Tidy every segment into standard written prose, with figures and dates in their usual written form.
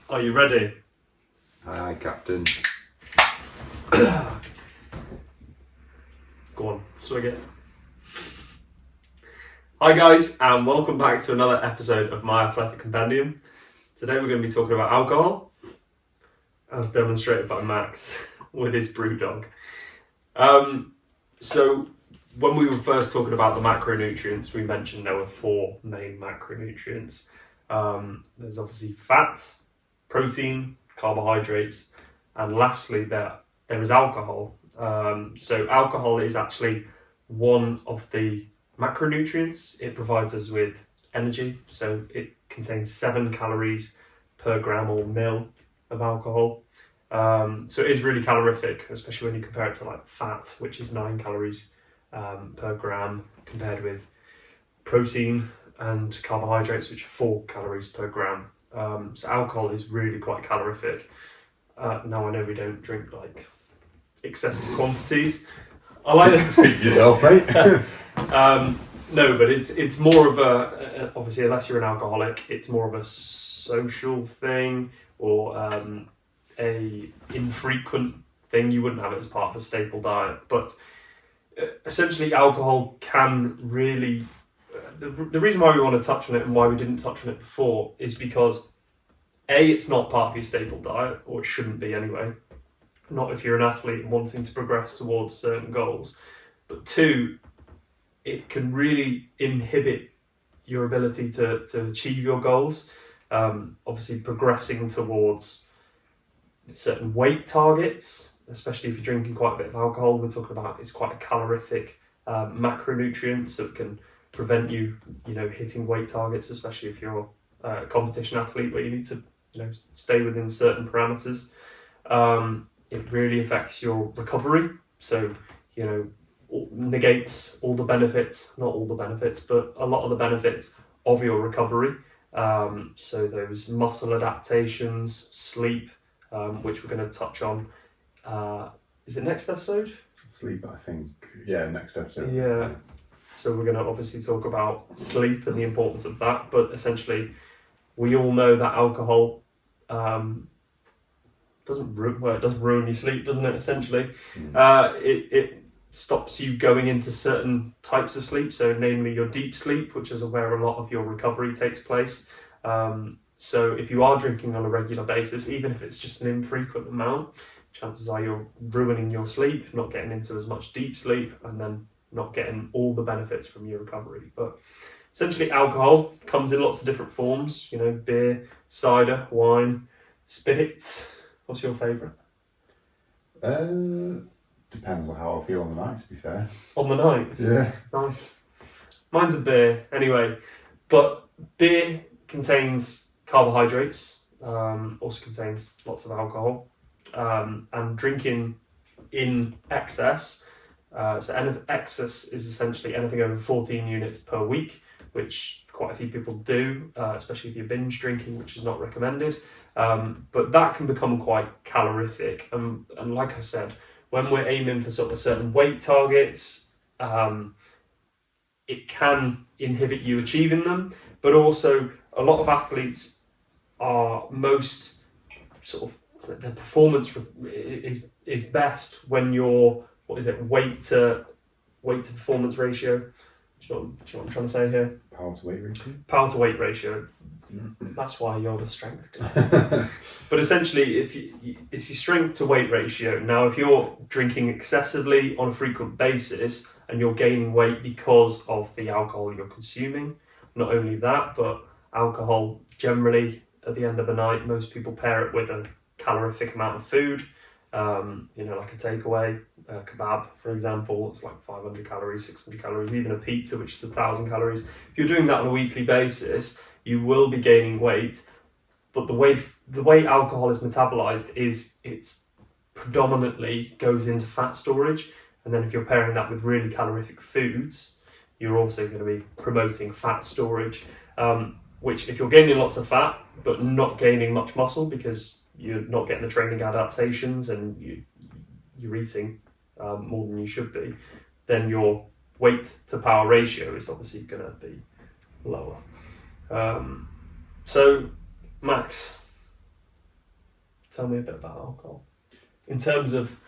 Are you ready? Aye, Captain. Go on, swig it. Hi guys, and welcome back to another episode of My Athletic Compendium. Today we're going to be talking about alcohol, as demonstrated by Max with his brew dog. So when we were first talking about the macronutrients, we mentioned there were four main macronutrients. There's obviously fat, protein, carbohydrates, and lastly there is alcohol. So alcohol is actually one of the macronutrients. It provides us with energy, so it contains 7 calories per gram or mil of alcohol. So it is really calorific, especially when you compare it to like fat, which is 9 calories per gram, compared with protein and carbohydrates, which are 4 calories per gram. So alcohol is really quite calorific. Now I know we don't drink like excessive quantities. I like that. Speak for yourself, mate. No, but it's more of a, obviously unless you're an alcoholic, it's more of a social thing or a infrequent thing. You wouldn't have it as part of a staple diet, but essentially alcohol can really, the reason why we want to touch on it and why we didn't touch on it before is because A, it's not part of your staple diet, or it shouldn't be anyway, not if you're an athlete wanting to progress towards certain goals, but 2, it can really inhibit your ability to achieve your goals. Obviously progressing towards certain weight targets, especially if you're drinking quite a bit of alcohol, we're talking about it's quite a calorific macronutrient, so it can prevent you hitting weight targets, especially if you're a competition athlete where you need to stay within certain parameters. It really affects your recovery, so negates all the benefits, not all the benefits, but a lot of the benefits of your recovery. So those muscle adaptations, sleep, which we're going to touch on. Is it next episode? Sleep, I think. Yeah, next episode. Yeah. So we're going to obviously talk about sleep and the importance of that, but essentially we all know that alcohol it does ruin your sleep, doesn't it, essentially? It stops you going into certain types of sleep, so namely your deep sleep, which is where a lot of your recovery takes place. So if you are drinking on a regular basis, even if it's just an infrequent amount, chances are you're ruining your sleep, not getting into as much deep sleep, and then not getting all the benefits from your recovery. But essentially alcohol comes in lots of different forms, beer, cider, wine, spirits. What's your favourite? Depends on how I feel on the night, to be fair. On the night? Yeah. Nice. Mine's a beer, anyway. But beer contains carbohydrates, also contains lots of alcohol, and drinking in excess. So excess is essentially anything over 14 units per week, which quite a few people do, especially if you're binge drinking, which is not recommended. But that can become quite calorific. And like I said, when we're aiming for sort of certain weight targets, it can inhibit you achieving them. But also, a lot of athletes are most sort of, their performance is best when you're, weight to performance ratio. Do you know what I'm trying to say here? Power to weight ratio. Power to weight ratio. That's why you're the strength guy. But essentially, it's your strength to weight ratio. Now, if you're drinking excessively on a frequent basis and you're gaining weight because of the alcohol you're consuming, not only that, but alcohol generally at the end of the night, most people pair it with a calorific amount of food. Like a takeaway, a kebab, for example, it's like 500 calories, 600 calories, even a pizza, which is 1,000 calories. If you're doing that on a weekly basis, you will be gaining weight. But the way alcohol is metabolized is it's predominantly goes into fat storage. And then if you're pairing that with really calorific foods, you're also going to be promoting fat storage, which if you're gaining lots of fat, but not gaining much muscle because you're not getting the training adaptations and you're eating more than you should be, then your weight to power ratio is obviously going to be lower. So, Max, Tell me a bit about alcohol. In terms of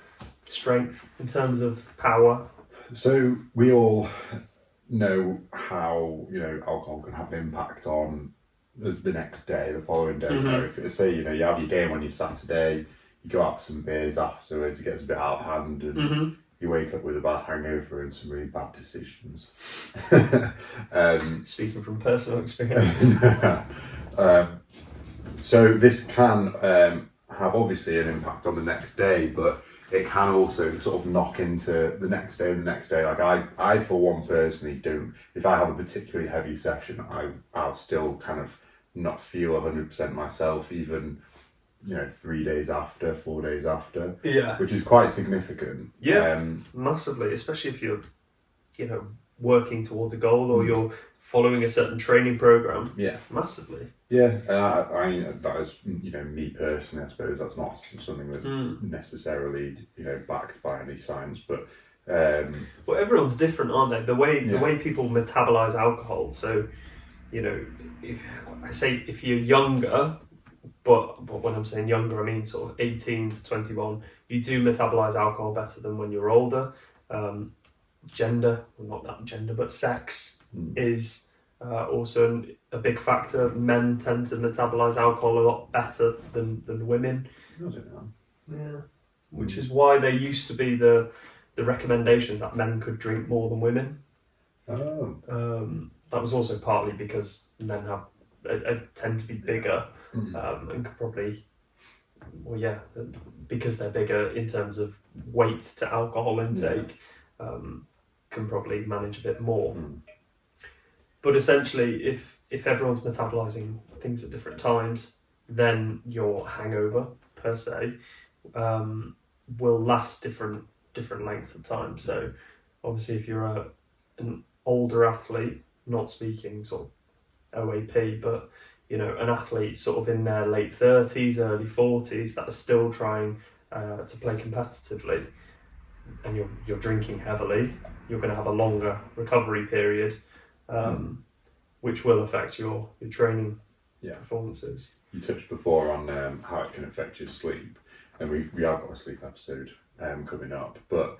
strength, in terms of power. So we all know how, alcohol can have an impact on us the next day, the following day. If say, you have your game on your Saturday, you go out for some beers afterwards, it gets a bit out of hand, and you wake up with a bad hangover and some really bad decisions. Speaking from personal experience. So this can have obviously an impact on the next day, but it can also sort of knock into the next day and the next day. Like I for one personally don't, if I have a particularly heavy session, I'll still kind of not feel 100% myself, even 3 days after, 4 days after. Yeah. Which is quite significant. Yeah, massively, especially if you're, working towards a goal or you're following a certain training program. Yeah. Massively. Yeah, I that is, me personally, I suppose that's not something that's necessarily, backed by any science, but... Well, everyone's different, aren't they? The way people metabolize alcohol, so, if you're younger, but when I'm saying younger, I mean sort of 18 to 21, you do metabolize alcohol better than when you're older. Sex is also a big factor. Men tend to metabolize alcohol a lot better than women. I don't know. Yeah, which is why there used to be the recommendations that men could drink more than women. Oh. That was also partly because men tend to be bigger and could probably, because they're bigger in terms of weight to alcohol intake, can probably manage a bit more. But essentially, if everyone's metabolizing things at different times, then your hangover per se will last different lengths of time. So obviously, if you're an older athlete, not speaking sort of OAP, but an athlete sort of in their late 30s, early 40s that are still trying to play competitively, and you're drinking heavily, you're going to have a longer recovery period, which will affect your training performances. You touched before on how it can affect your sleep, and we have got a sleep episode coming up, but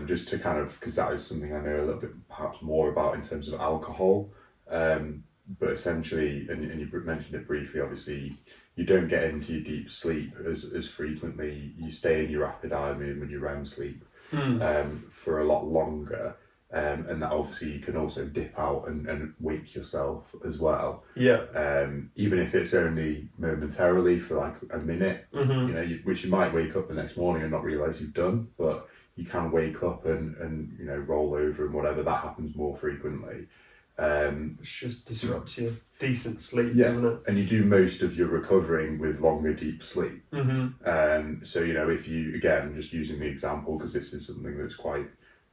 just to kind of, because that is something I know a little bit perhaps more about in terms of alcohol, but essentially, and you mentioned it briefly, obviously you don't get into your deep sleep as frequently. You stay in your rapid eye movement, your REM sleep, for a lot longer, and that obviously you can also dip out and wake yourself as well. Yeah. Even if it's only momentarily for like a minute, which you might wake up the next morning and not realise you've done, but you can wake up and roll over and whatever. That happens more frequently. Which just disrupts your decent sleep, doesn't it? And you do most of your recovering with longer deep sleep. So if you, again, just using the example, because this is something that's quite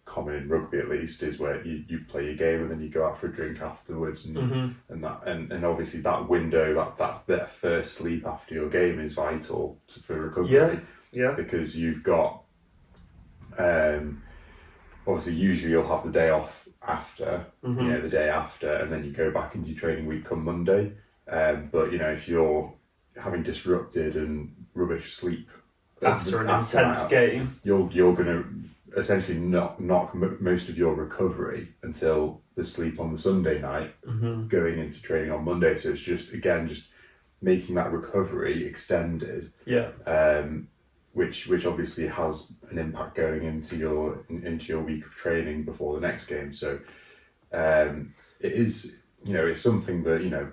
common in rugby at least, is where you play your game and then you go out for a drink afterwards, and obviously that window, that first sleep after your game is vital for recovery. Because you've got obviously usually you'll have the day off after, the day after, and then you go back into your training week come Monday. But if you're having disrupted and rubbish sleep after an intense game, you're going to essentially knock most of your recovery until the sleep on the Sunday night, going into training on Monday. So it's just making that recovery extended. Which obviously has an impact going into your week of training before the next game. So it is, it's something that,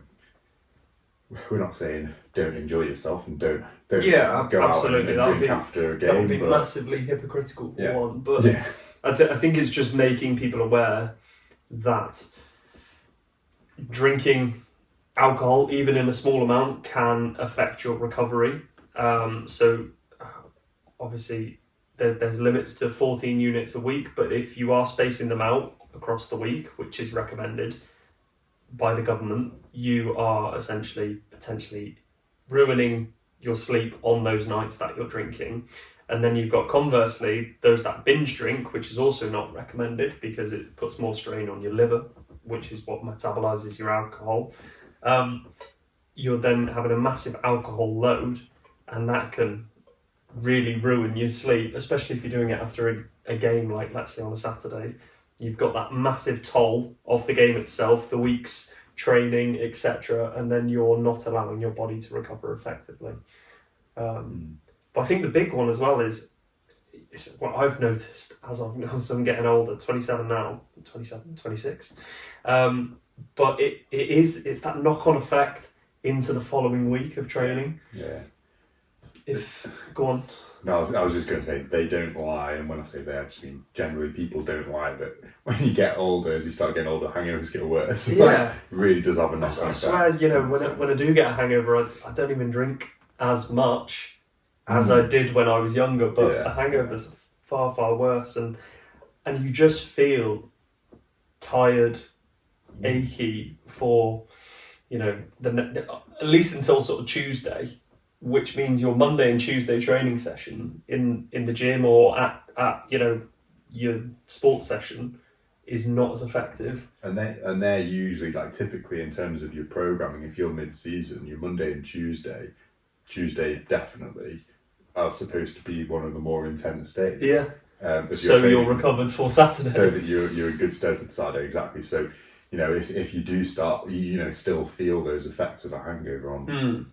we're not saying don't enjoy yourself and don't go absolutely. out and drink after a game. That would be massively hypocritical for one. But I think it's just making people aware that drinking alcohol, even in a small amount, can affect your recovery. So obviously there's limits to 14 units a week, but if you are spacing them out across the week, which is recommended by the government, you are essentially potentially ruining your sleep on those nights that you're drinking. And then you've got, conversely, those that binge drink, which is also not recommended because it puts more strain on your liver, which is what metabolizes your alcohol. You're then having a massive alcohol load, and that can really ruin your sleep, especially if you're doing it after a game, like let's say on a Saturday. You've got that massive toll of the game itself, the week's training, etc., and then you're not allowing your body to recover effectively. But I think the big one as well is what I've noticed as I'm getting older, 27 now, 27, 26. But it's that knock-on effect into the following week of training. Yeah. Go on. No, I was just going to say, they don't lie, and when I say they, I just mean generally people don't lie, that when you get older, as you start getting older, hangovers get worse. Yeah. Like, it really does have a knock-on effect. I swear, when I do get a hangover, I don't even drink as much as I did when I was younger, but the hangovers are far, far worse, and you just feel tired, achy for, at least until sort of Tuesday, which means your Monday and Tuesday training session in the gym or at your sports session is not as effective. And they're usually, like, typically in terms of your programming, if you're mid-season, your Monday and Tuesday definitely are supposed to be one of the more intense days. Yeah. So you're recovered for Saturday. So that you're in good stead for the Saturday, exactly. So, if you do start, still feel those effects of a hangover on,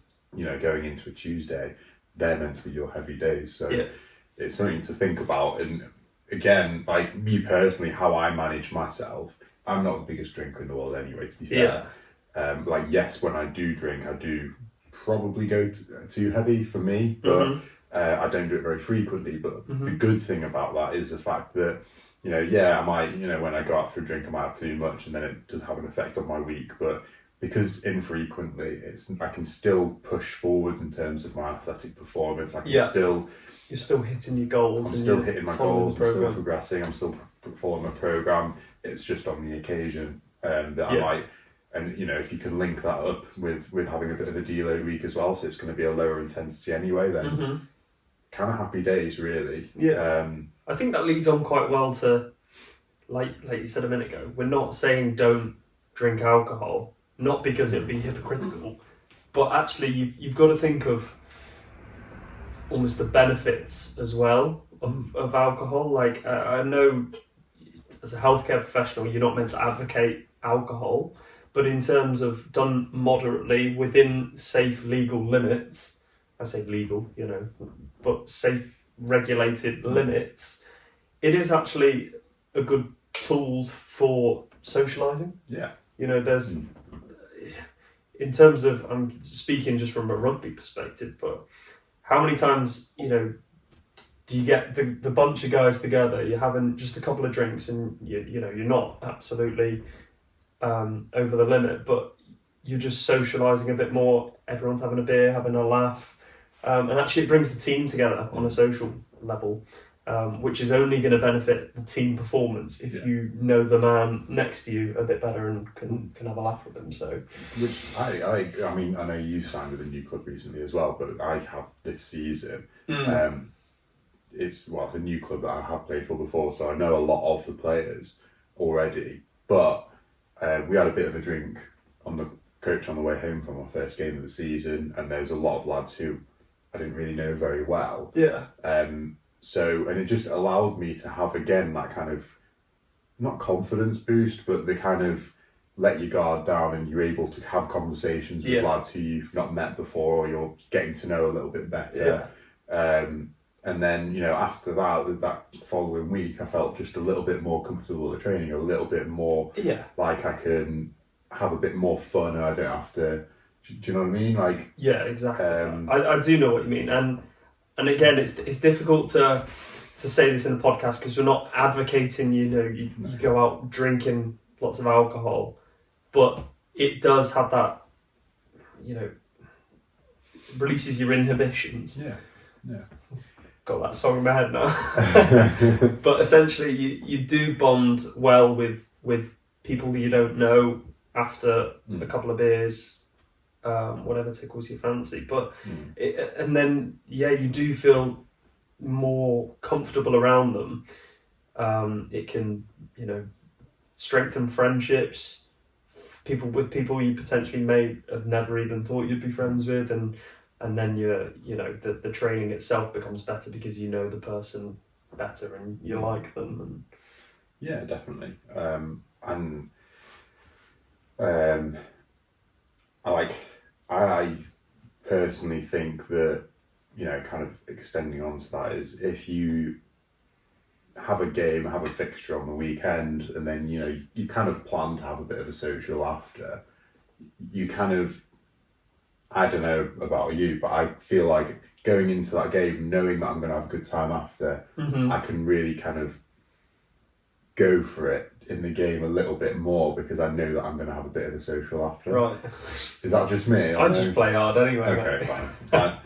going into a Tuesday, they're meant to be your heavy days. So it's something to think about. And again, like me personally, how I manage myself, I'm not the biggest drinker in the world anyway, to be fair. Yes, when I do drink, I do probably go too heavy for me, but I don't do it very frequently. But the good thing about that is the fact that, I might, when I go out for a drink, I might have too much, and then it does have an effect on my week. But because infrequently, I can still push forwards in terms of my athletic performance. I can You're still hitting your goals. I'm still hitting my goals. I'm still progressing. I'm still following my program. It's just on the occasion that I might. And if you can link that up with having a bit of a deload week as well, so it's going to be a lower intensity anyway, then kind of happy days, really. Yeah. I think that leads on quite well to, like you said a minute ago, we're not saying don't drink alcohol, not because it'd be hypocritical, but actually you've got to think of almost the benefits as well of alcohol. Like I know as a healthcare professional, you're not meant to advocate alcohol, but in terms of done moderately within safe legal limits, I say legal, but safe regulated limits, it is actually a good tool for socialising. Yeah. There's, in terms of, I'm speaking just from a rugby perspective, but how many times, do you get the bunch of guys together, you're having just a couple of drinks and you're not absolutely over the limit, but you're just socialising a bit more, everyone's having a beer, having a laugh, and actually it brings the team together on a social level, which is only going to benefit the team performance if you know the man next to you a bit better and can have a laugh with them. So, which I mean, I know you signed with a new club recently as well, but I have this season. It's a new club that I have played for before, so I know a lot of the players already. But we had a bit of a drink on the coach on the way home from our first game of the season, and there's a lot of lads who I didn't really know very well. Yeah. So it just allowed me to have, again, that kind of, not confidence boost, but the kind of let your guard down and you're able to have conversations with lads who you've not met before or you're getting to know a little bit better. And then, after that following week, I felt just a little bit more comfortable at training, a little bit more like I can have a bit more fun and I don't have to, do you know what I mean? Like, yeah, exactly. I do know what you mean. And again, it's difficult to say this in the podcast because we're not advocating, you go out drinking lots of alcohol, but it does have that, releases your inhibitions. Yeah. Got that song in my head now. But essentially, you do bond well with people you don't know after a couple of beers, whatever tickles your fancy. But and then you do feel more comfortable around them. It can strengthen friendships, people you potentially may have never even thought you'd be friends with, and and then the training itself becomes better because you know the person better and you like them. And yeah, definitely. I personally think that, kind of extending on to that is if you have a game, have a fixture on the weekend, and then, you kind of plan to have a bit of a social after, you kind of, I don't know about you, but I feel like going into that game, knowing that I'm going to have a good time after, I can really kind of go for it in the game a little bit more because I know that I'm going to have a bit of a social after. right. Is that just me? I just play hard anyway. Okay, fine.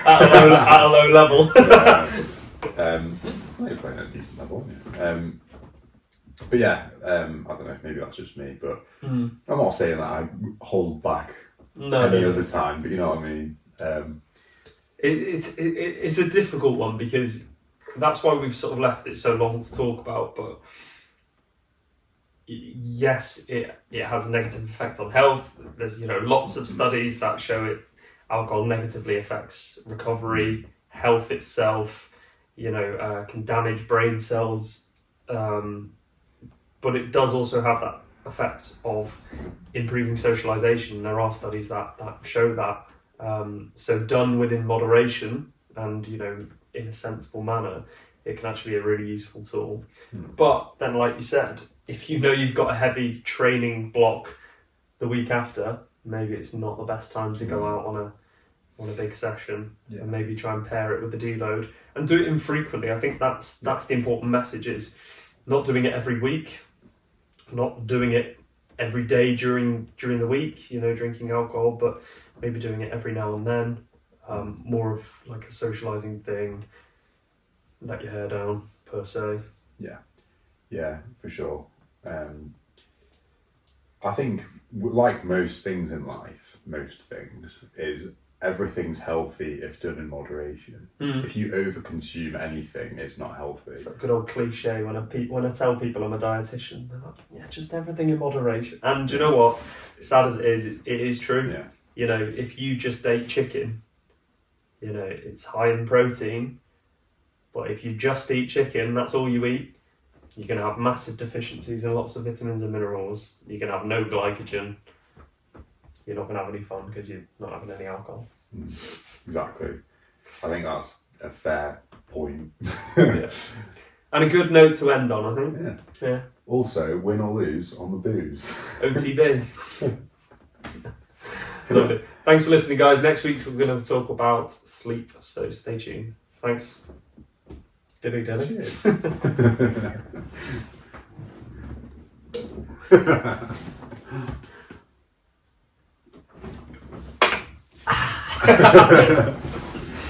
at a low level. You're playing at a decent level, yeah. But yeah, I don't know, maybe that's just me, but I'm not saying that I hold back any other time, but you know what I mean. It's a difficult one because that's why we've sort of left it so long to talk about, but yes, it has a negative effect on health. There's lots of studies that show alcohol negatively affects recovery, health itself, can damage brain cells, but it does also have that effect of improving socialization. There are studies that show that. So done within moderation and in a sensible manner, it can actually be a really useful tool. But then, like you said, if you've got a heavy training block the week after, maybe it's not the best time to go out on a big session, and maybe try and pair it with the deload and do it infrequently. I think that's the important message, is not doing it every week, not doing it every day during the week, drinking alcohol, but maybe doing it every now and then, more of like a socializing thing, let your hair down per se. Yeah, for sure. I think, like most things in life, is everything's healthy if done in moderation. If you overconsume anything, it's not healthy. It's that good old cliche when I tell people I'm a dietitian, they're like, yeah, just everything in moderation. And do you know what? Sad as it is true. Yeah. If you just ate chicken, it's high in protein, but if you just eat chicken, that's all you eat, you're going to have massive deficiencies in lots of vitamins and minerals. You're going to have no glycogen. You're not going to have any fun because you're not having any alcohol. Exactly. I think that's a fair point. Yeah. And a good note to end on, I think. Yeah. Also, win or lose on the booze. OTB. Lovely. Thanks for listening, guys. Next week we're going to talk about sleep, so stay tuned. Thanks. Dilly dilly. Cheers.